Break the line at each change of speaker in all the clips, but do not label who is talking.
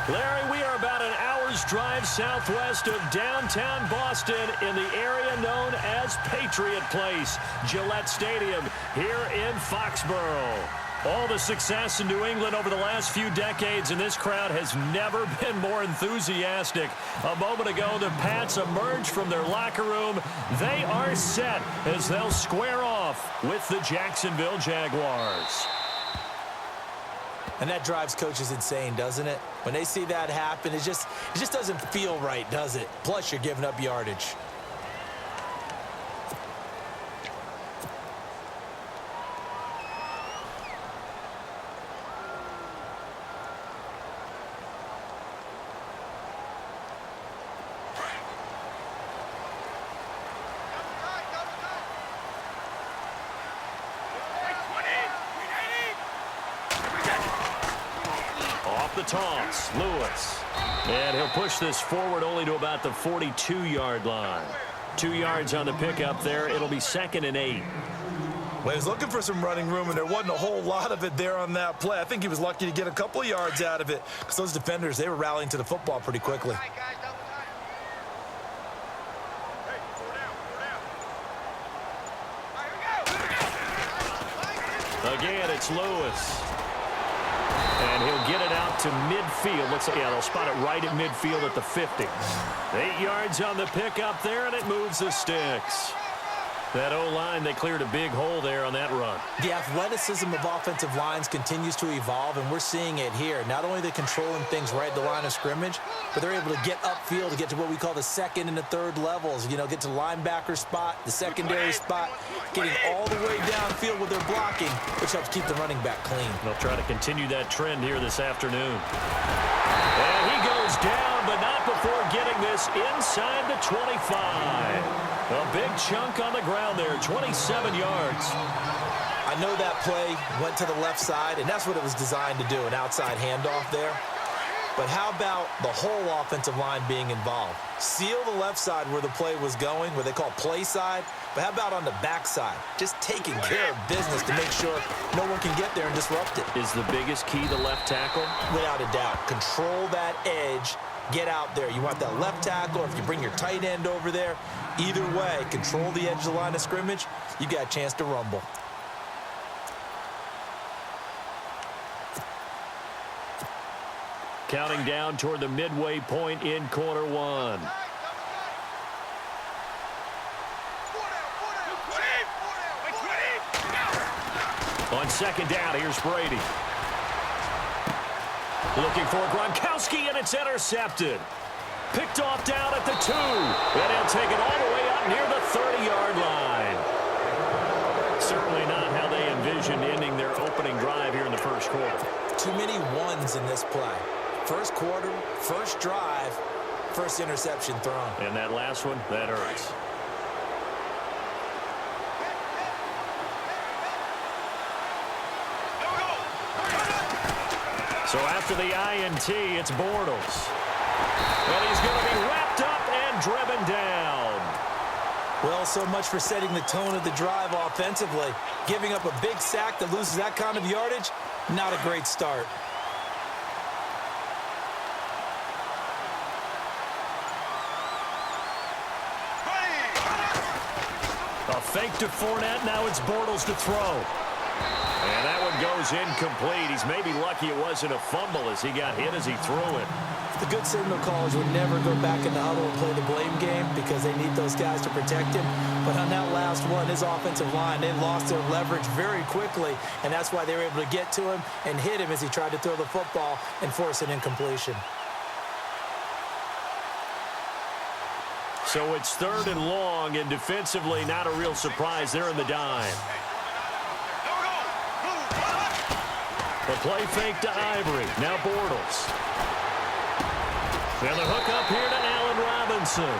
Larry, we are about an hour's drive southwest of downtown Boston in the area known as Patriot Place, Gillette Stadium, here in Foxborough. All the success in New England over the last few decades, and this crowd has never been more enthusiastic. A moment ago, the Pats emerged from their locker room. They are set as they'll square off with the Jacksonville Jaguars.
And that drives coaches insane, doesn't it? When they see that happen, it just doesn't feel right, does it? Plus, you're giving up yardage.
The toss, Lewis. And he'll push this forward only to about the 42-yard line. 2 yards on the pickup there. It'll be 2nd and 8.
Well, he was looking for some running room, and there wasn't a whole lot of it there on that play. I think he was lucky to get a couple of yards out of it because those defenders, they were rallying to the football pretty quickly.
Again, it's Lewis. And he'll get it out to midfield. Looks like, yeah, they'll spot it right at midfield at the 50. 8 yards on the pickup there, and it moves the sticks. That O-line, they cleared a big hole there on that run.
The athleticism of offensive lines continues to evolve, and we're seeing it here. Not only are they controlling things right at the line of scrimmage, but they're able to get upfield to get to what we call the second and the third levels. You know, get to the linebacker spot, the secondary spot, getting all the way downfield with their blocking, which helps keep the running back clean.
They'll try to continue that trend here this afternoon. And he goes down, but not before getting this inside the 25. A big chunk on the ground there, 27 yards.
I know that play went to the left side, and that's what it was designed to do, an outside handoff there. But how about the whole offensive line being involved? Seal the left side where the play was going, where they call play side, but how about on the back side? Just taking care of business to make sure no one can get there and disrupt it.
Is the biggest key the left tackle?
Without a doubt. Control that edge. Get out there. You want that left tackle, or if you bring your tight end over there, either way, control the edge of the line of scrimmage, you got a chance to rumble.
Counting down toward the midway point in quarter one. On 2nd down, here's Brady. Looking for Gronkowski, and it's intercepted. Picked off down at the 2. And he'll take it all the way up near the 30-yard line. Certainly not how they envisioned ending their opening drive here in the first quarter.
Too many ones in this play. First quarter, first drive, first interception thrown.
And that last one, that hurts. So after the INT, it's Bortles. And he's going to be wrapped up and driven down.
Well, so much for setting the tone of the drive offensively. Giving up a big sack that loses that kind of yardage, not a great start.
A fake to Fournette, now it's Bortles to throw. And that one goes incomplete. He's maybe lucky it wasn't a fumble as he got hit as he threw it.
The good signal callers would never go back in the huddle and play the blame game because they need those guys to protect him. But on that last one, his offensive line, they lost their leverage very quickly, and that's why they were able to get to him and hit him as he tried to throw the football and force an incompletion.
So it's 3rd and long, and defensively not a real surprise. They're in the dime. The play fake to Ivory. Now Bortles. And the hook up here to Allen Robinson.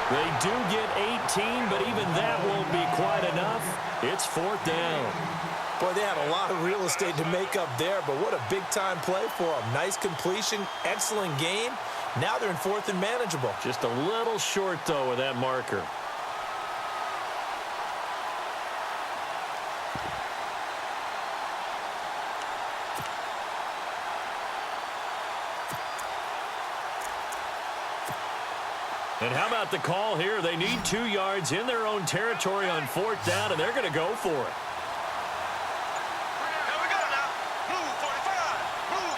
They do get 18, but even that won't be quite enough. It's 4th down.
Boy, they had a lot of real estate to make up there, but what a big-time play for them. Nice completion, excellent game. Now they're in 4th and manageable.
Just a little short, though, with that marker. And how about the call here? They need 2 yards in their own territory on 4th down, and they're going to go for it.
Here we go now. Move 45. Move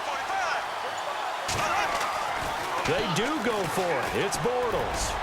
45.
They do go for it. It's Bortles.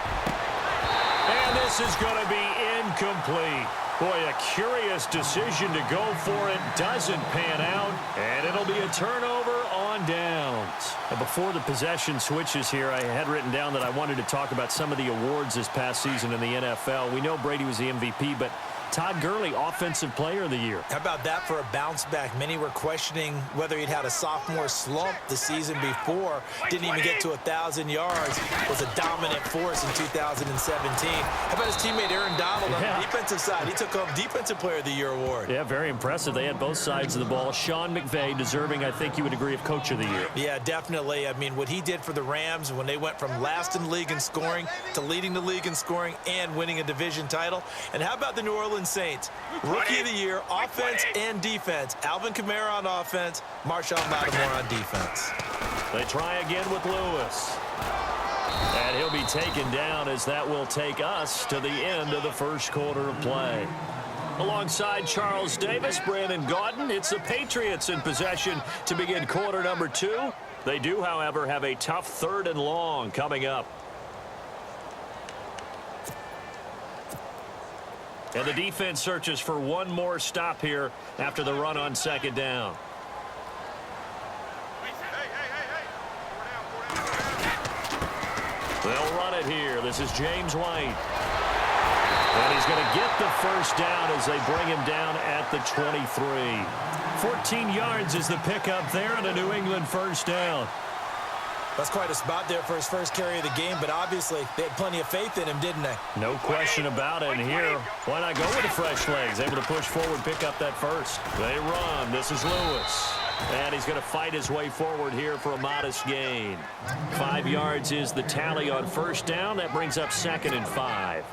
And this is going to be incomplete. Boy, a curious decision to go for it. Doesn't pan out, and it'll be a turnover on downs. And before the possession switches here, I had written down that I wanted to talk about some of the awards this past season in the NFL. We know Brady was the MVP, but Todd Gurley, Offensive Player of the Year.
How about that for a bounce back? Many were questioning whether he'd had a sophomore slump the season before. Didn't even get to 1,000 yards. Was a dominant force in 2017. How about his teammate Aaron Donald on the defensive side? He took home Defensive Player of the Year award.
Yeah, very impressive. They had both sides of the ball. Sean McVay deserving, I think you would agree, of Coach of the Year.
Yeah, definitely. I mean, what he did for the Rams when they went from last in the league in scoring to leading the league in scoring and winning a division title. And how about the New Orleans Saints? Rookie of the Year, offense and defense. Alvin Kamara on offense, Marshawn Lattimore on defense.
They try again with Lewis. And he'll be taken down as that will take us to the end of the first quarter of play. Alongside Charles Davis, Brandon Gaudin, it's the Patriots in possession to begin quarter number 2. They do, however, have a tough 3rd and long coming up. And the defense searches for one more stop here after the run on 2nd down. They'll run it here. This is James White. And he's going to get the first down as they bring him down at the 23. 14 yards is the pickup there and a New England first down.
That's quite a spot there for his first carry of the game, but obviously they had plenty of faith in him, didn't they?
No question about it. And here, why not go with the fresh legs? Able to push forward, pick up that first. They run. This is Lewis. And he's going to fight his way forward here for a modest gain. 5 yards is the tally on first down. That brings up 2nd and 5.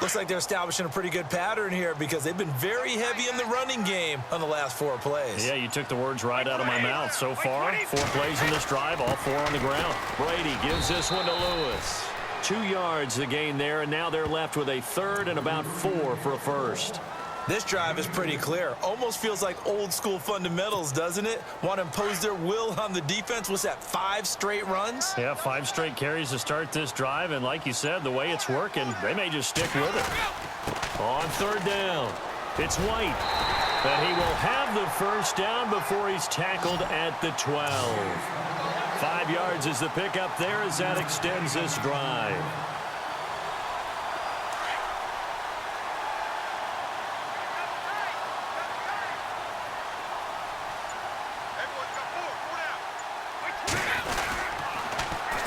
Looks like they're establishing a pretty good pattern here because they've been very heavy in the running game on the last 4 plays.
Yeah, you took the words right out of my mouth. So far, 4 plays in this drive, all 4 on the ground. Brady gives this one to Lewis. 2 yards the gain there, and now they're left with a 3rd and about 4 for a first.
This drive is pretty clear. Almost feels like old school fundamentals, doesn't it? Want to impose their will on the defense. What's that, 5 straight runs?
Yeah, 5 straight carries to start this drive, and like you said, the way it's working, they may just stick with it. On 3rd down, it's White. And he will have the first down before he's tackled at the 12. 5 yards is the pickup there as that extends this drive.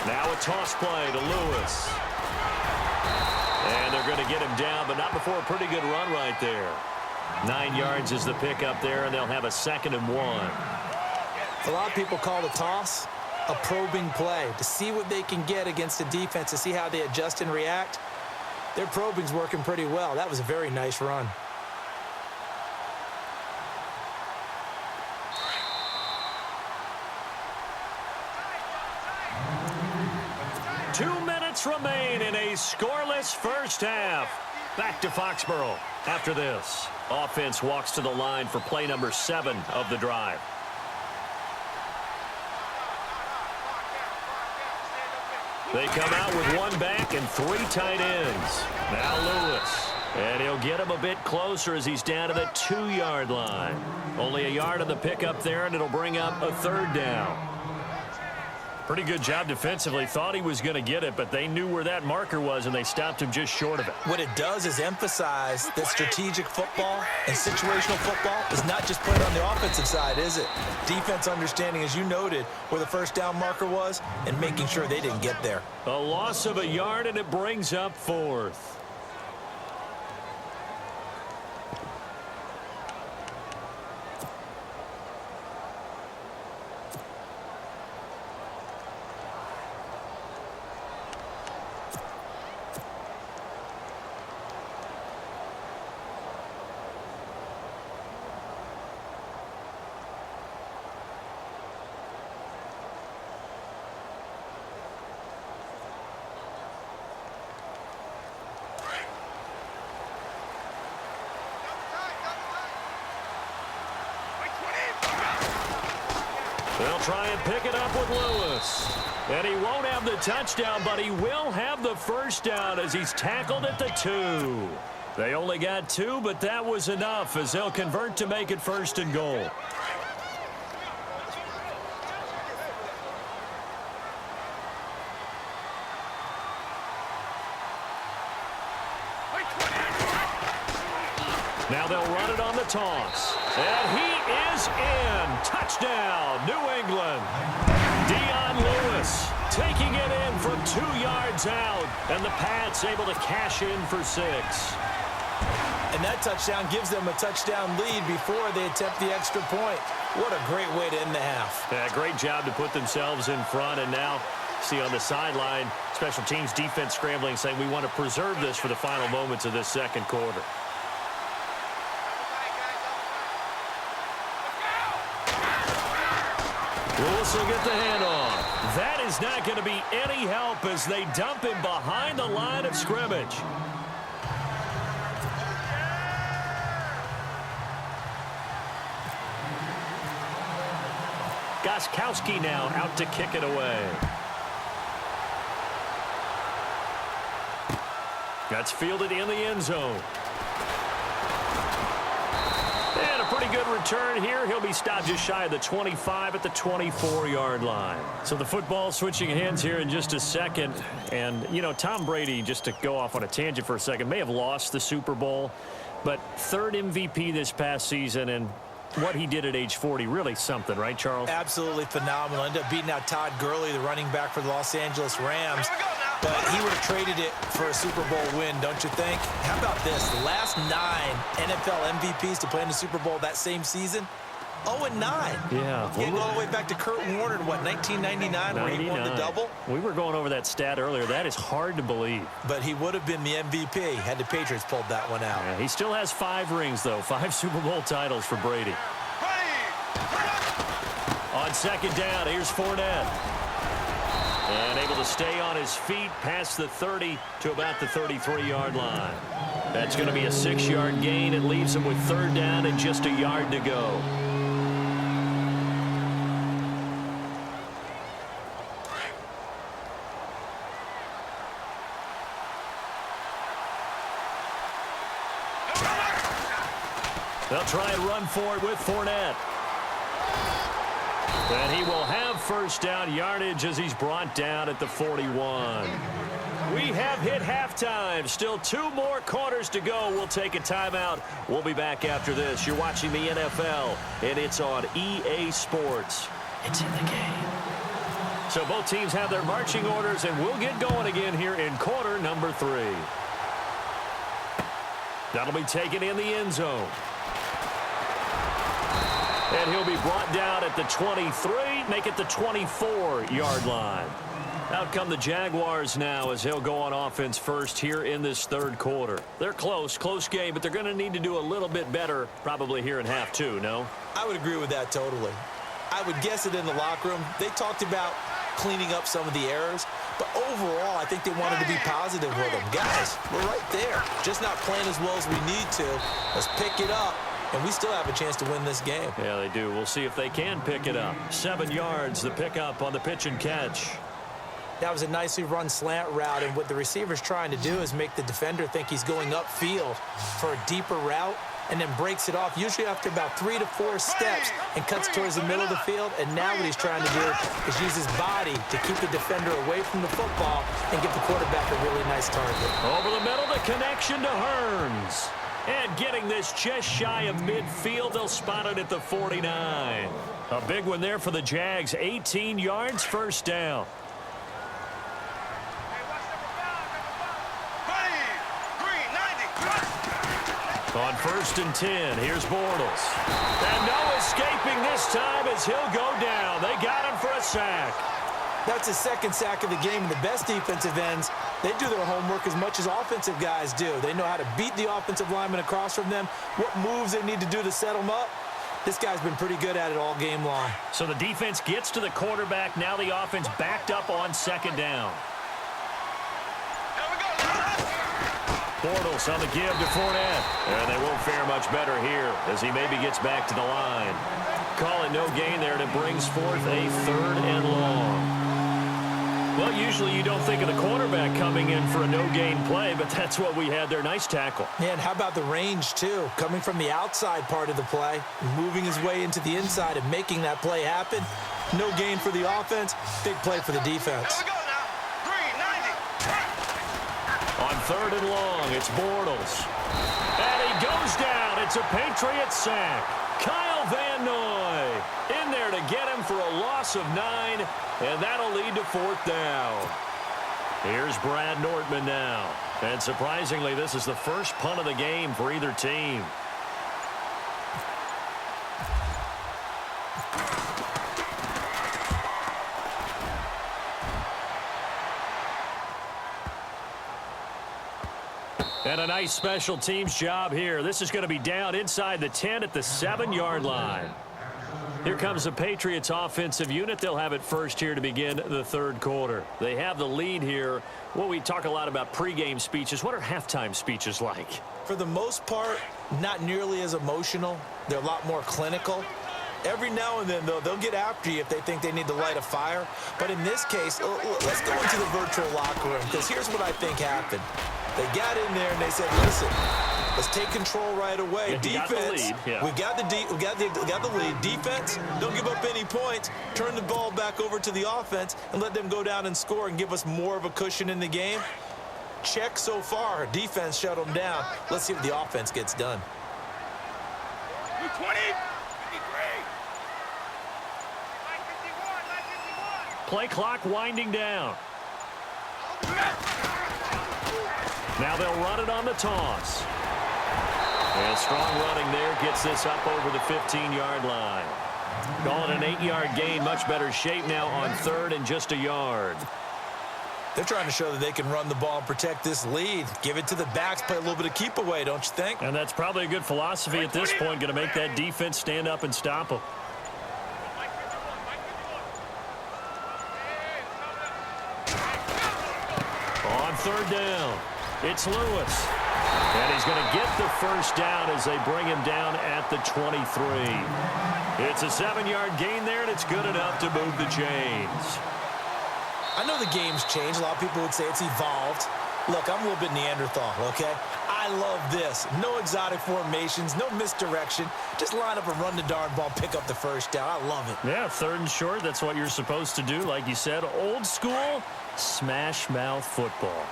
Now a toss play to Lewis. And they're going to get him down, but not before a pretty good run right there. 9 yards is the pickup there, and they'll have a 2nd and 1.
A lot of people call the toss a probing play to see what they can get against the defense, to see how they adjust and react. Their probing's working pretty well. That was a very nice run.
Remain in a scoreless first half. Back to Foxborough after this. Offense walks to the line for play number 7 of the drive. They come out with 1 back and 3 tight ends. Now Lewis. And he'll get him a bit closer as he's down to the 2-yard line. Only a yard on the pickup there, and it'll bring up a 3rd down. Pretty good job defensively. Thought he was going to get it, but they knew where that marker was, and they stopped him just short of it.
What it does is emphasize that strategic football and situational football is not just played on the offensive side, is it? Defense understanding, as you noted, where the first down marker was and making sure they didn't get there.
A loss of a yard, and it brings up 4th. They'll try and pick it up with Lewis. And he won't have the touchdown, but he will have the first down as he's tackled at the 2. They only got 2, but that was enough as they'll convert to make it 1st and goal. Now they'll run it on the toss. And he is in. Touchdown, New England. Dion Lewis taking it in from 2 yards out. And the Pats able to cash in for 6.
And that touchdown gives them a touchdown lead before they attempt the extra point. What a great way to end the half.
Yeah, great job to put themselves in front. And now, see on the sideline, special teams defense scrambling, saying we want to preserve this for the final moments of this second quarter. Lewis will get the handoff. That is not going to be any help as they dump him behind the line of scrimmage. Gostkowski now out to kick it away. That's fielded in the end zone. And a pretty good return here. He'll be stopped just shy of the 25 at the 24-yard line. So the football switching hands here in just a second. And, you know, Tom Brady, just to go off on a tangent for a second, may have lost the Super Bowl, but 3rd MVP this past season, and what he did at age 40, really something, right, Charles?
Absolutely phenomenal. Ended up beating out Todd Gurley, the running back for the Los Angeles Rams. But he would have traded it for a Super Bowl win, don't you think? How about this? The last 9 NFL MVPs to play in the Super Bowl that same season, 0-9.
Yeah.
You go all the way back to Kurt Warner in, what, 1999, where he won the double?
We were going over that stat earlier. That is hard to believe.
But he would have been the MVP had the Patriots pulled that one out.
Yeah, he still has 5 rings, though. 5 Super Bowl titles for Brady. On second down, here's Fournette. And able to stay on his feet past the 30 to about the 33-yard line. That's going to be a 6-yard gain. It leaves him with 3rd down and just a yard to go. They'll try and run for it with Fournette. And he will have 1st down yardage as he's brought down at the 41. We have hit halftime. Still 2 more quarters to go. We'll take a timeout. We'll be back after this. You're watching the NFL, and it's on EA Sports. It's in the game. So both teams have their marching orders, and we'll get going again here in quarter number 3. That'll be taken in the end zone. And he'll be brought down at the 23, make it the 24-yard line. Out come the Jaguars now as he'll go on offense first here in this 3rd quarter. They're close game, but they're going to need to do a little bit better probably here in half 2, no?
I would agree with that totally. I would guess it in the locker room. They talked about cleaning up some of the errors, but overall, I think they wanted to be positive with them. Guys, we're right there. Just not playing as well as we need to. Let's pick it up. And we still have a chance to win this game.
Yeah, they do. We'll see if they can pick it up. 7 yards, the pickup on the pitch and catch.
That was a nicely run slant route, and what the receiver's trying to do is make the defender think he's going upfield for a deeper route, and then breaks it off, usually after about 3 to 4 steps, and cuts towards the middle of the field. And now what he's trying to do is use his body to keep the defender away from the football and give the quarterback a really nice target.
Over the middle, the connection to Hearns. And getting this just shy of midfield, they'll spot it at the 49. A big one there for the Jags. 18 yards, 1st down. On 1st and 10, here's Bortles. And no escaping this time as he'll go down. They got him for a sack.
That's his 2nd sack of the game. And the best defensive ends, they do their homework as much as offensive guys do. They know how to beat the offensive lineman across from them, what moves they need to do to set them up. This guy's been pretty good at it all game long.
So the defense gets to the quarterback. Now the offense backed up on 2nd down. Bortles on the give to Fournette. And they won't fare much better here as he maybe gets back to the line. call it no gain there, and it brings forth a 3rd and long. Well, usually you don't think of the quarterback coming in for a no-gain play, but that's what we had there. Nice tackle.
Man, how about the range, too? Coming from the outside part of the play, moving his way into the inside and making that play happen. No gain for the offense, big play for the defense.
Here we go now. Green, 90.
On 3rd and long, it's Bortles. And he goes down. It's a Patriots sack. Kyle Van Noy in there to get him for a loss of 9, and that'll lead to 4th down. Here's Brad Nortman now. And surprisingly, this is the first punt of the game for either team. And a nice special teams job here. This is going to be down inside the 10 at the 7-yard line. Here comes the Patriots offensive unit. They'll have it first here to begin the 3rd quarter. They have the lead here. Well, we talk a lot about pregame speeches. What are halftime speeches like?
For the most part, not nearly as emotional. They're a lot more clinical. Every now and then, though, they'll get after you if they think they need to light a fire. But in this case, let's go into the virtual locker room, because here's what I think happened. They got in there and they said, listen, let's take control right away. Defense, we got the lead. Defense, don't give up any points. Turn the ball back over to the offense and let them go down and score and give us more of a cushion in the game. Check so far. Defense shut them down. Let's see if the offense gets done.
20.
Play clock winding down. Now they'll run it on the toss. And strong running there gets this up over the 15-yard line. Calling an 8-yard gain. Much better shape now on 3rd and just a yard.
They're trying to show that they can run the ball and protect this lead. Give it to the backs, play a little bit of keep away, don't you think?
And that's probably a good philosophy at this point. Going to make that defense stand up and stop them. On 3rd down, it's Lewis. And he's going to get the first down as they bring him down at the 23. It's a 7-yard gain there, and it's good enough to move the chains.
I know the game's changed. A lot of people would say it's evolved. Look, I'm a little bit Neanderthal, okay? I love this. No exotic formations, no misdirection. Just line up and run the darn ball, pick up the first down. I love it.
Yeah, 3rd and short, that's what you're supposed to do. Like you said, old school, smash mouth football.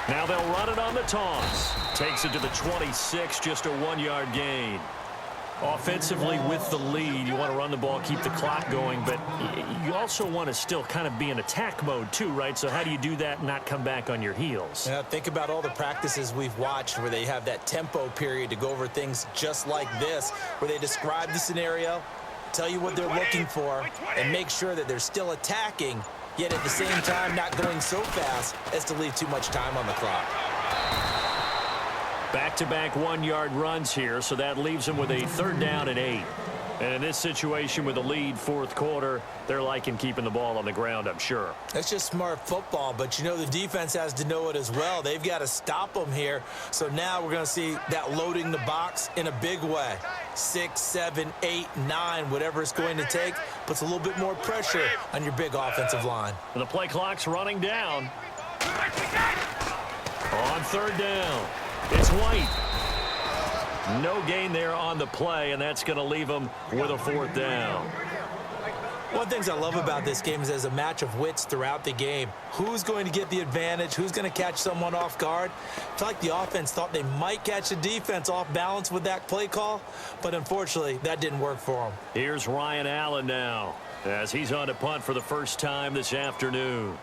Now they'll run it on the toss. Takes it to the 26, just a 1-yard gain. Offensively with the lead, you want to run the ball, keep the clock going, but you also want to still kind of be in attack mode too, right? So how do you do that and not come back on your heels?
Yeah, think about all the practices we've watched where they have that tempo period to go over things just like this, where they describe the scenario, tell you what they're looking for, and make sure that they're still attacking, yet at the same time not going so fast as to leave too much time on the clock.
Back-to-back 1-yard runs here, so that leaves them with a 3rd down and 8. And in this situation with the lead 4th quarter, they're liking keeping the ball on the ground, I'm sure.
That's just smart football, but you know the defense has to know it as well. They've got to stop them here. So now we're going to see that loading the box in a big way. 6, 7, 8, 9, whatever it's going to take, puts a little bit more pressure on your big offensive line.
The play clock's running down. On 3rd down, it's White. No gain there on the play, and that's going to leave them with a 4th down.
One of the things I love about this game is there's a match of wits throughout the game. Who's going to get the advantage? Who's going to catch someone off guard? I feel like the offense thought they might catch the defense off balance with that play call, but unfortunately, that didn't work for them.
Here's Ryan Allen now, as he's on to punt for the first time this afternoon.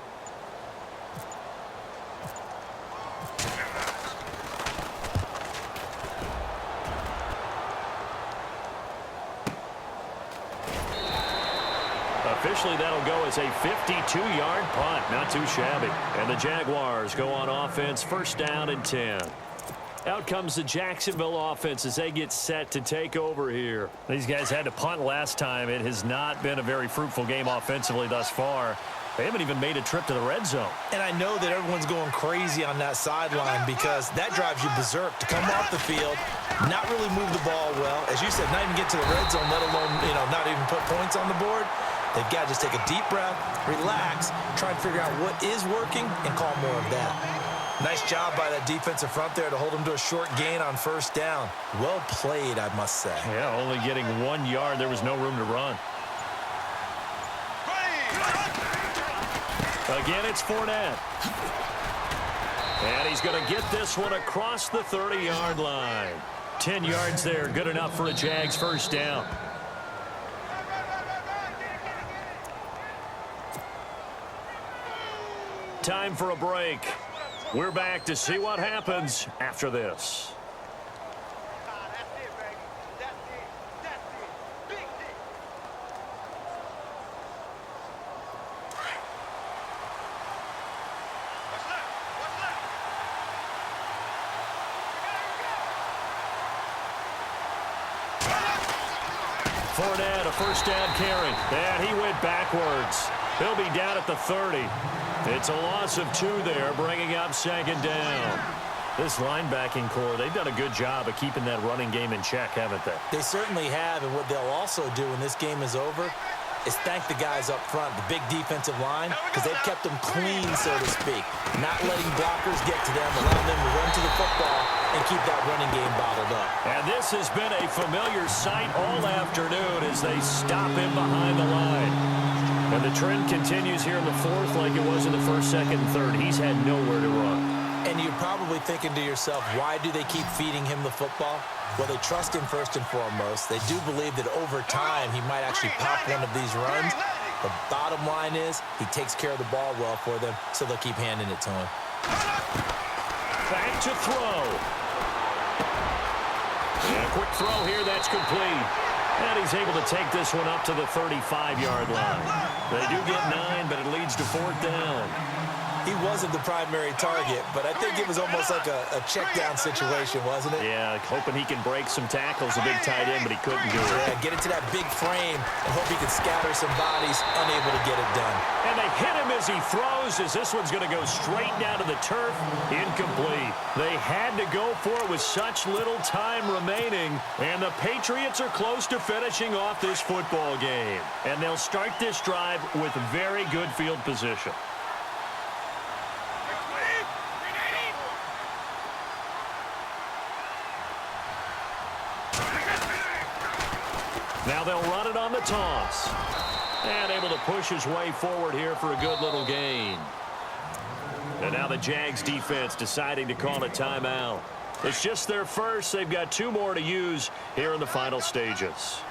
Officially, that'll go as a 52-yard punt. Not too shabby. And the Jaguars go on offense, 1st down and 10. Out comes the Jacksonville offense as they get set to take over here. These guys had to punt last time. It has not been a very fruitful game offensively thus far. They haven't even made a trip to the red zone.
And I know that everyone's going crazy on that sideline because that drives you berserk to come off the field, not really move the ball well. As you said, not even get to the red zone, let alone, not even put points on the board. They've got to just take a deep breath, relax, try and figure out what is working, and call more of that. Nice job by that defensive front there to hold them to a short gain on first down. Well played, I must say.
Yeah, only getting 1 yard. There was no room to run. Again, it's Fournette. And he's going to get this one across the 30-yard line. 10 yards there, good enough for a Jags first down. Time for a break. We're back to see what happens after this. Fournette, a first down carry. And he went backwards. He'll be down at the 30. It's a loss of 2 there, bringing up second down. This linebacking core, they've done a good job of keeping that running game in check, haven't they?
They certainly have, and what they'll also do when this game is over is thank the guys up front, the big defensive line, because they've kept them clean, so to speak. Not letting blockers get to them, allowing them to run to the football and keep that running game bottled up.
And this has been a familiar sight all afternoon as they stop him behind the line. And the trend continues here in the fourth like it was in the first, second, and third. He's had nowhere to run.
And you're probably thinking to yourself, why do they keep feeding him the football? Well, they trust him first and foremost. They do believe that over time he might actually pop one of these runs. The bottom line is he takes care of the ball well for them, so they'll keep handing it to him.
Back to throw. And a quick throw here, that's complete. And he's able to take this one up to the 35-yard line. They do get 9, but it leads to fourth down.
He wasn't the primary target, but I think it was almost like a check-down situation, wasn't it?
Yeah, hoping he can break some tackles, a big tight end, but he couldn't do it.
Yeah, get into that big frame and hope he can scatter some bodies, unable to get it done.
And they hit him as he throws, as this one's going to go straight down to the turf. Incomplete. They had to go for it with such little time remaining, and the Patriots are close to finishing off this football game. And they'll start this drive with very good field position. Now they'll run it on the toss. And able to push his way forward here for a good little gain. And now the Jags defense deciding to call a timeout. It's just their first. They've got 2 more to use here in the final stages.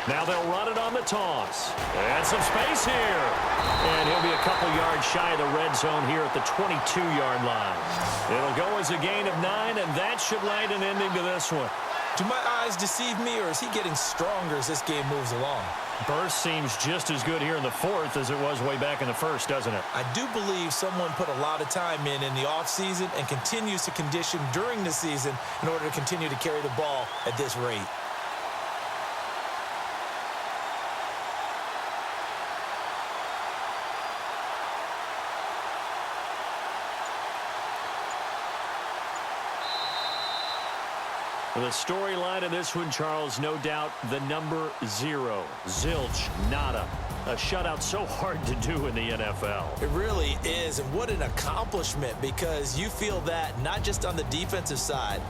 Now they'll run it on the toss. And some space here. And he'll be a couple yards shy of the red zone here at the 22-yard line. It'll go as a gain of 9, and that should light an ending to this one.
Do my eyes deceive me, or is he getting stronger as this game moves along?
Burst seems just as good here in the fourth as it was way back in the first, doesn't it?
I do believe someone put a lot of time in the offseason and continues to condition during the season in order to continue to carry the ball at this rate.
The storyline of this one, Charles, no doubt the number 0. Zilch, nada. A shutout so hard to do in the NFL.
It really is, and what an accomplishment, because you feel that not just on the defensive side,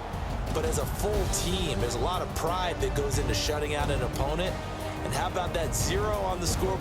but as a full team. There's a lot of pride that goes into shutting out an opponent. And how about that 0 on the scoreboard?